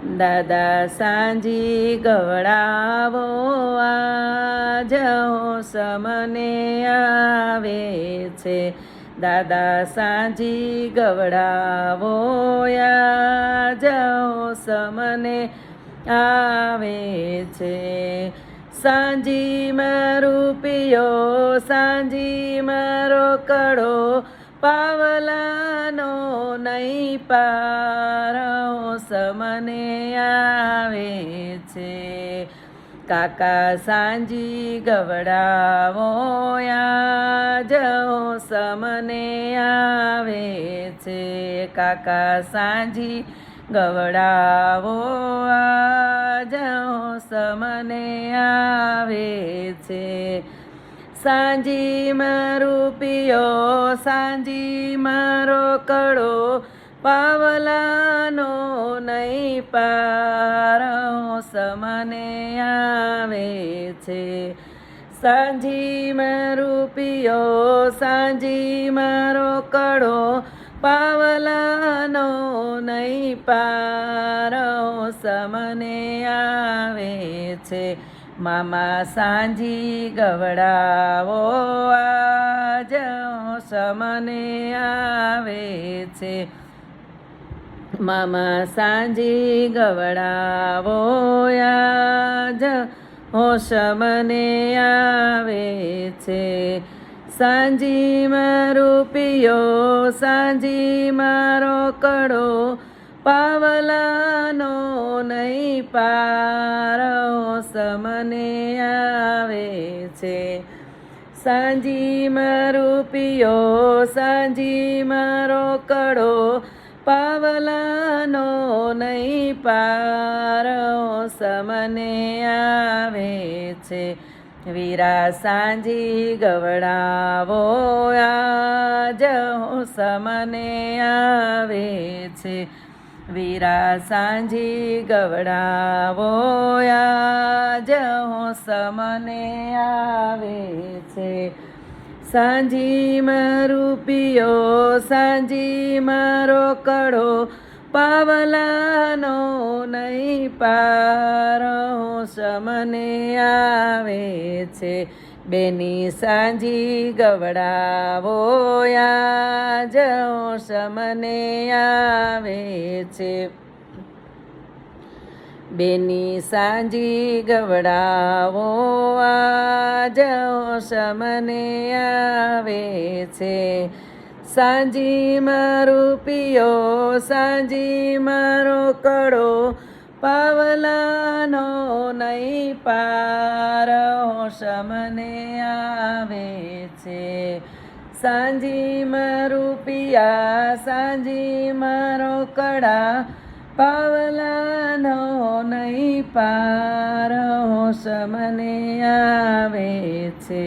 દાદા સાંજી ગવડાવો આજ હોશ મને આવે છે. દાદા સાંજી ગવડાવો આજ હોશ મને આવે છે. સાંજી મારો પિયો સાંજી મારો કડો પાવલાનો નહીં પાર હોશ મને આવે છે. કાકા સાંજી ગવડાવો આજ હોશ મને આવે છે. કાકા સાંજી ગવડાવો આજ હોશ મને આવે છે. સાંજી મારો પિયો સાંજી મારો કડો પાવલાનો નહીં પાર હોશ મને આવે છે. સાંજી મારો પિયો સાંજી મારો કડો પાવલાનો નહીં પાર હોશ મને આવે છે. મામા સાંજી ગવડાવો આજ હોશ મને આવે છે. મામા સાંજી ગવડાવો આજ હોશ મને આવે છે. સાંજી મારો પિયો સાંજી મારો કડો પાવલાનો નહીં પાર હોશ મને આવે છે. સાંજી મારો પિયો સાંજી મારો કડો પાવલાનો નહીં પાર હોશ મને આવે છે. વીરા સાંજી ગવડાવો આજ હોશ મને આવે છે. વીરા સાંજી ગવડાવો આજ હોશ મને આવે છે. સાંજી મારો પિયો સાંજી મારો કડો પાવલાનો નહીં પાર હોશ મને આવે છે. બેની સાંજી ગવડાવો આજ હોશ મને આવે છે. બેની સાંજી ગવડાવો આજ હોશ મને આવે છે. સાંજી મારો પિયો સાંજી મારો કડો પાવલાનો નહીં પાર હોશ મને આવે છે. સાંજી મારો પિયા સાંજી મારો કડા પાવલાનો નહીં પાર હોશ મને આવે છે.